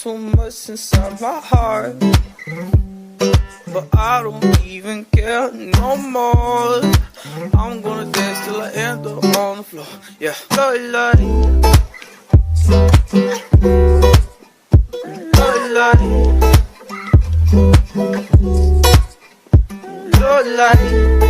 too much inside my heart, but I don't even care no more. I'm gonna dance till I end up on the floor. Yeah, love, love, love, love, love.